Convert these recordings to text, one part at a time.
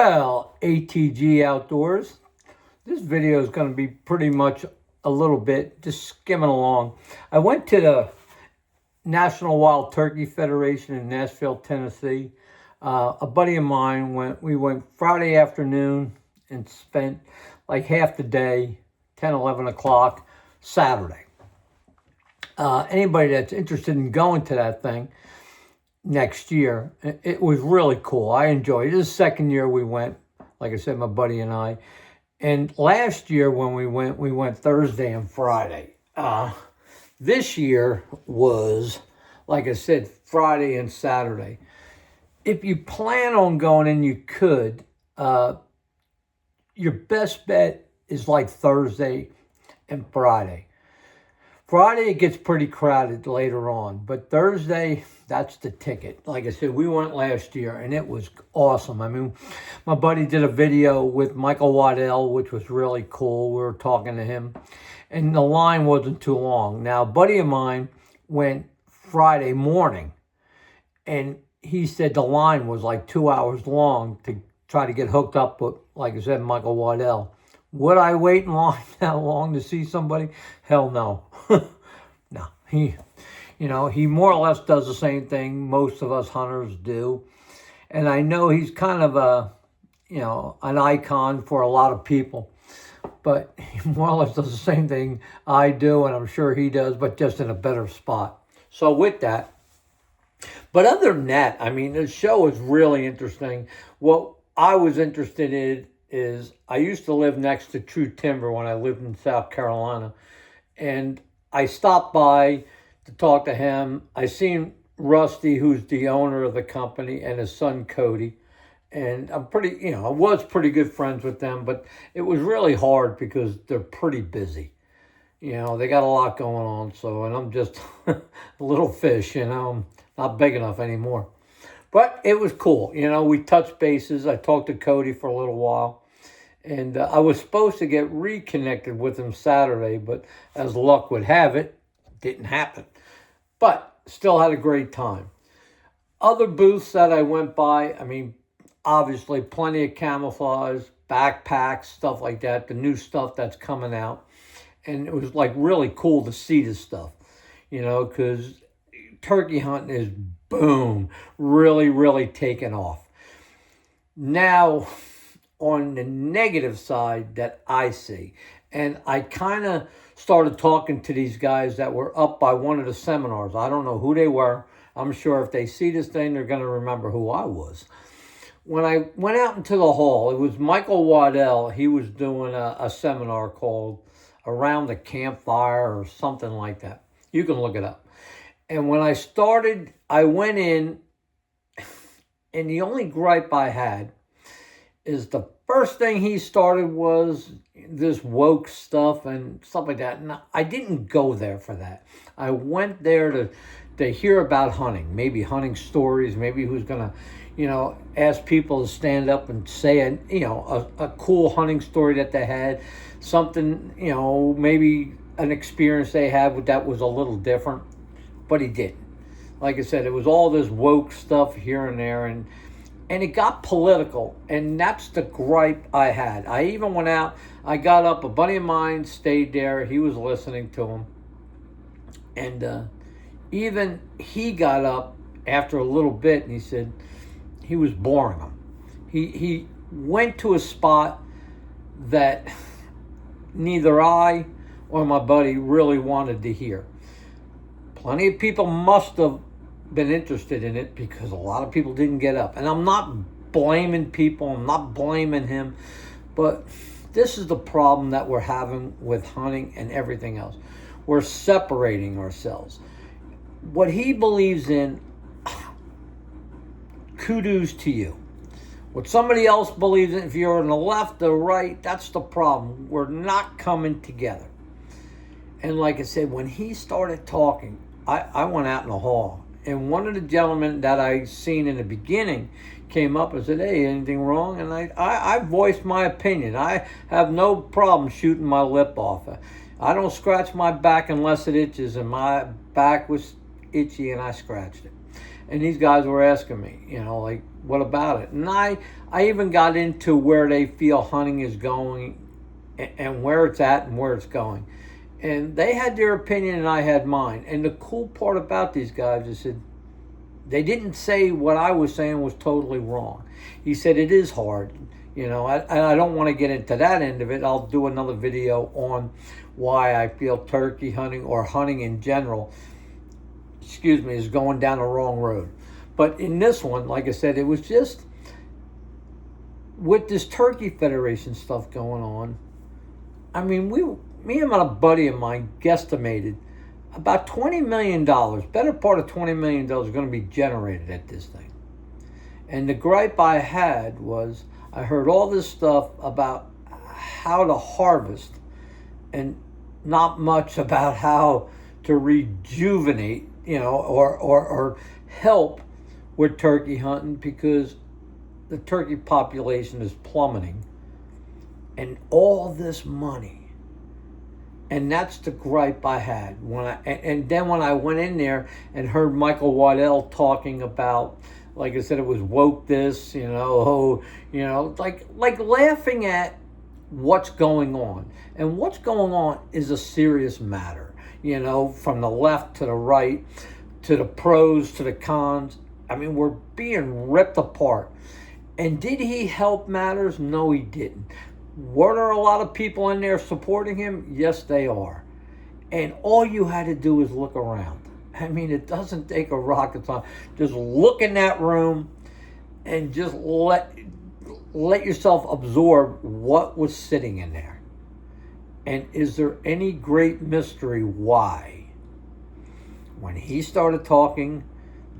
Well, ATG Outdoors. This video is going to be pretty much a little bit just skimming along. I went to the National Wild Turkey Federation in Nashville, Tennessee. A buddy of mine we went Friday afternoon and spent like half the day, 10, 11 o'clock, Saturday. Anybody that's interested in going to that thing next year, it was really cool. I enjoyed it. This is the second year we went, like I said, my buddy and I. And last year when we went Thursday and Friday. This year was, like I said, Friday and Saturday. If you plan on going, and you could, your best bet is like Thursday and Friday. Friday, it gets pretty crowded later on, but Thursday, that's the ticket. Like I said, we went last year, and it was awesome. I mean, my buddy did a video with Michael Waddell, which was really cool. We were talking to him, and the line wasn't too long. Now, a buddy of mine went Friday morning, and he said the line was like 2 hours long to try to get hooked up with, like I said, Michael Waddell. Would I wait in line that long to see somebody? Hell no. No, he more or less does the same thing most of us hunters do. And I know he's kind of an icon for a lot of people, but he more or less does the same thing I do, and I'm sure he does, but just in a better spot. So with that, but other than that, I mean, the show is really interesting. What I was interested in is I used to live next to True Timber when I lived in South Carolina, and I stopped by to talk to him. I seen Rusty, who's the owner of the company, and his son Cody, and I was pretty good friends with them, but it was really hard because they're pretty busy. They got a lot going on, and I'm just a little fish, not big enough anymore. But it was cool. We touched bases. I talked to Cody for a little while. And I was supposed to get reconnected with him Saturday, but as luck would have it, didn't happen. But still had a great time. Other booths that I went by, I mean, obviously plenty of camouflage, backpacks, stuff like that, the new stuff that's coming out. And it was like really cool to see this stuff, because turkey hunting is, boom, really, really taking off. Now, on the negative side that I see, and I kind of started talking to these guys that were up by one of the seminars. I don't know who they were. I'm sure if they see this thing, they're going to remember who I was. When I went out into the hall, it was Michael Waddell. He was doing a seminar called Around the Campfire or something like that. You can look it up. And when I started, I went in, and the only gripe I had is the first thing he started was this woke stuff and stuff like that. And I didn't go there for that. I went there to hear about hunting, maybe hunting stories, maybe who's going to, ask people to stand up and say, a cool hunting story that they had, something, maybe an experience they had that was a little different, but he didn't. Like I said, it was all this woke stuff here and there, and it got political, and that's the gripe I had. I even went out, I got up, a buddy of mine stayed there, he was listening to him, and even he got up after a little bit, and he said he was boring them. He went to a spot that neither I or my buddy really wanted to hear. Plenty of people must have been interested in it because a lot of people didn't get up. And I'm not blaming people, I'm not blaming him, but this is the problem that we're having with hunting and everything else. We're separating ourselves. What he believes in, kudos to you. What somebody else believes in, if you're on the left or right, that's the problem. We're not coming together. And like I said, when he started talking, I went out in the hall. And one of the gentlemen that I seen in the beginning came up and said, "Hey, anything wrong?" And I voiced my opinion. I have no problem shooting my lip off. I don't scratch my back unless it itches, and my back was itchy and I scratched it. And these guys were asking me, what about it? And I even got into where they feel hunting is going and where it's at and where it's going. And they had their opinion and I had mine. And the cool part about these guys is that they didn't say what I was saying was totally wrong. He said it is hard. And I don't want to get into that end of it. I'll do another video on why I feel turkey hunting or hunting in general, is going down the wrong road. But in this one, like I said, it was just with this Turkey Federation stuff going on. I mean, me and a buddy of mine guesstimated about $20 million, better part of $20 million is going to be generated at this thing. And the gripe I had was I heard all this stuff about how to harvest and not much about how to rejuvenate, or help with turkey hunting, because the turkey population is plummeting. And all this money. And that's the gripe I had and then when I went in there and heard Michael Waddell talking about, like I said, it was woke this, like laughing at what's going on. And what's going on is a serious matter, from the left to the right, to the pros, to the cons. I mean, we're being ripped apart. And did he help matters? No, he didn't. Were there a lot of people in there supporting him? Yes, they are. And all you had to do is look around. I mean, it doesn't take a rocket science. Just look in that room and just let yourself absorb what was sitting in there. And is there any great mystery why? When he started talking,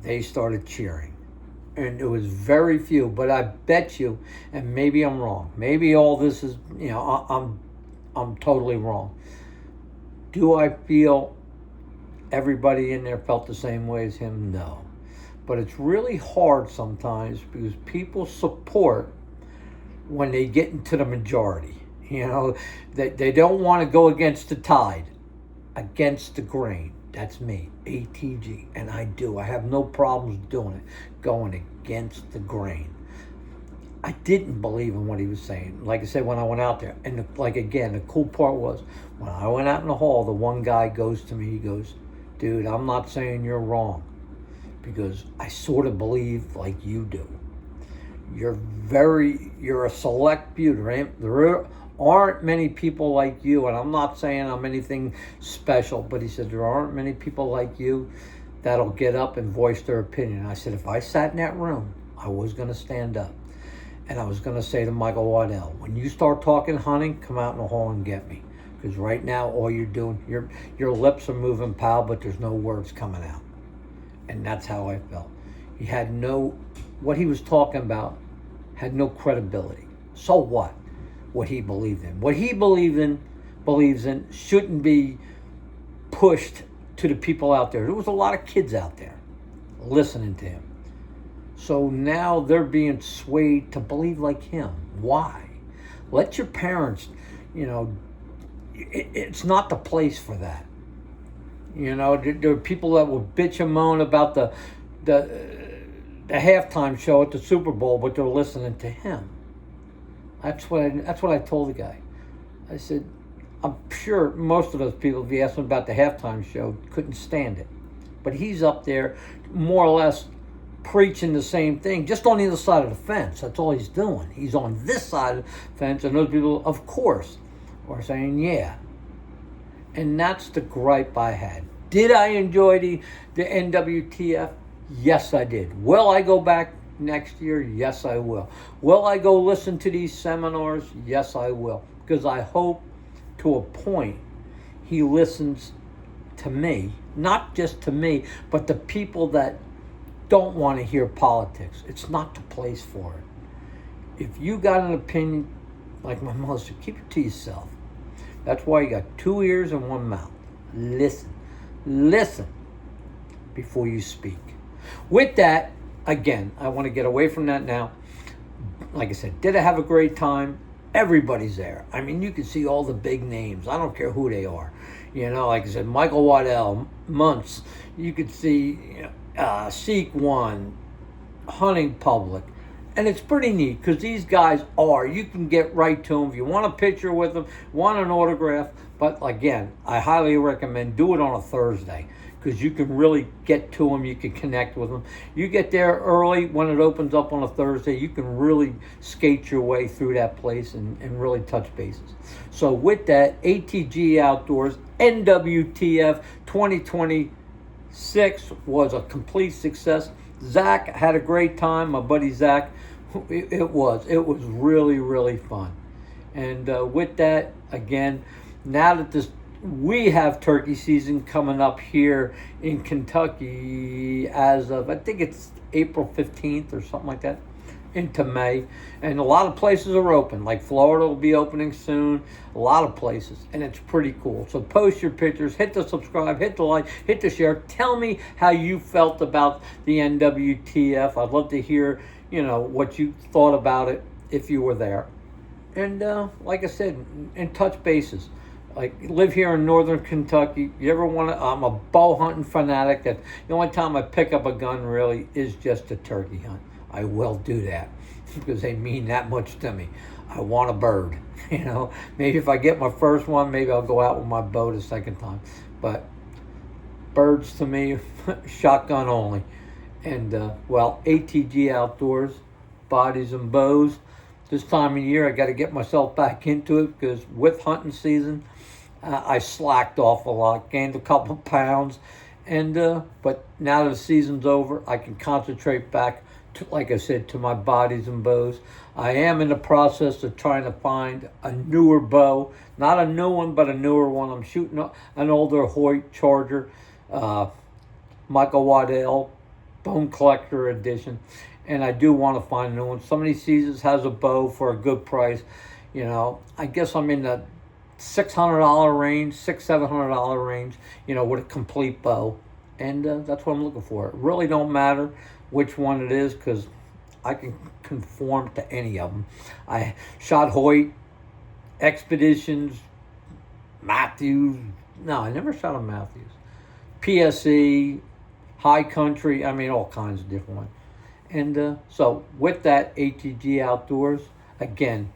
they started cheering. And it was very few, but I bet you, and maybe I'm wrong. Maybe all this is, I'm totally wrong. Do I feel everybody in there felt the same way as him? No. But it's really hard sometimes because people support when they get into the majority. They don't want to go against the tide, against the grain. That's me, ATG, and I do. I have no problems doing it, going against the grain. I didn't believe in what he was saying. Like I said, when I went out there, and the cool part was, when I went out in the hall, the one guy goes to me, he goes, dude, I'm not saying you're wrong, because I sort of believe like you do. You're a select few. There aren't many people like you, and I'm not saying I'm anything special, but he said there aren't many people like you that'll get up and voice their opinion. I said if I sat in that room, I was going to stand up, and I was going to say to Michael Waddell, when you start talking hunting, come out in the hall and get me, because right now all you're doing, your lips are moving, pal, but there's no words coming out. And that's how I felt. He had what he was talking about had no credibility. So what? What he believed in. What he believes in shouldn't be pushed to the people out there. There was a lot of kids out there listening to him. So now they're being swayed to believe like him. Why? Let your parents, it's not the place for that. There are people that will bitch and moan about the halftime show at the Super Bowl, but they're listening to him. That's what I told the guy. I said, I'm sure most of those people, if you asked them about the halftime show, couldn't stand it. But he's up there more or less preaching the same thing, just on the other side of the fence. That's all he's doing. He's on this side of the fence, and those people, of course, are saying, yeah. And that's the gripe I had. Did I enjoy the NWTF? Yes, I did. Will I go back next year? Yes, I will. Will I go listen to these seminars? Yes, I will. Because I hope to a point he listens to me, not just to me, but the people that don't want to hear politics. It's not the place for it. If you got an opinion, like my mother said, keep it to yourself. That's why you got 2 ears and 1 mouth. Listen before you speak. With that, again, I want to get away from that now. Like I said, did I have a great time? Everybody's there. I mean, you can see all the big names. I don't care who they are. Like I said, Michael Waddell, Muntz. You could see Seek One, hunting public. And it's pretty neat because these guys you can get right to them. If you want a picture with them, want an autograph. But again, I highly recommend do it on a Thursday because you can really get to them. You can connect with them. You get there early when it opens up on a Thursday. You can really skate your way through that place and really touch bases. So with that, ATG Outdoors, NWTF 2026 was a complete success. Zach had a great time. My buddy Zach, it was really, really fun. And with that, again, now that we have turkey season coming up here in Kentucky as of, I think it's April 15th or something like that, into May. And a lot of places are open, like Florida will be opening soon, a lot of places, and it's pretty cool. So post your pictures, hit the subscribe, hit the like, hit the share. Tell me how you felt about the NWTF. I'd love to hear, what you thought about it if you were there. And like I said, and touch bases. Like, live here in northern Kentucky. You ever want to? I'm a bow hunting fanatic. The only time I pick up a gun really is just a turkey hunt. I will do that because they mean that much to me. I want a bird. Maybe if I get my first one, maybe I'll go out with my bow the second time. But birds to me, shotgun only. And ATG Outdoors, bodies and bows. This time of year, I got to get myself back into it because with hunting season, I slacked off a lot, gained a couple pounds, and but now that the season's over, I can concentrate back, like I said, to my bodies and bows. I am in the process of trying to find a newer bow, not a new one, but a newer one. I'm shooting an older Hoyt Charger, Michael Waddell, Bone Collector Edition. And I do want to find a new one. Somebody sees has a bow for a good price. I guess I'm in the $600 range, $700 range, with a complete bow. And that's what I'm looking for. It really don't matter which one it is because I can conform to any of them. I shot Hoyt, Expeditions, Matthews. No, I never shot a Matthews. PSE, High Country. I mean, all kinds of different ones. And so with that, ATG Outdoors, again,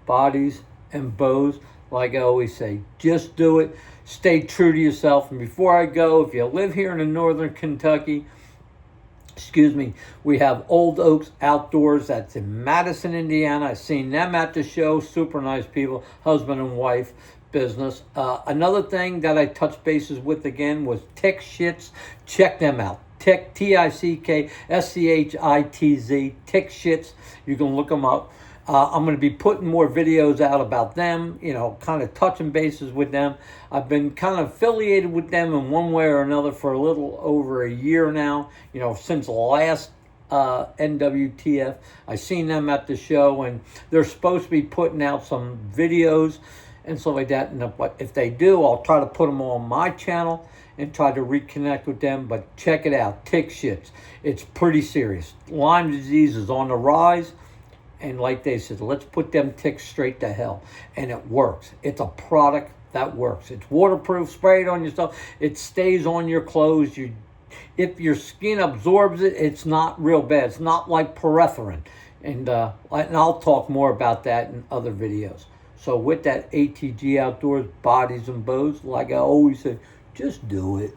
bodies and bows, like I always say, just do it. Stay true to yourself. And before I go, if you live here in northern Kentucky, we have Old Oaks Outdoors. That's in Madison, Indiana. I've seen them at the show. Super nice people, husband and wife business. Another thing that I touched bases with again was Tick Shits. Check them out. Tick, TickSchitz, Tick Shits. You can look them up. I'm going to be putting more videos out about them, kind of touching bases with them. I've been kind of affiliated with them in one way or another for a little over a year now, since the last NWTF. I seen them at the show, and they're supposed to be putting out some videos and stuff like that. And if they do, I'll try to put them on my channel and try to reconnect with them. But check it out, Tick Shits. It's pretty serious. Lyme disease is on the rise. And like they said, let's put them ticks straight to hell. And it works. It's a product that works. It's waterproof, spray it on yourself. It stays on your clothes. If your skin absorbs it, it's not real bad. It's not like pyrethrin. And I'll talk more about that in other videos. So with that, ATG Outdoors, bodies and bows, like I always say, just do it.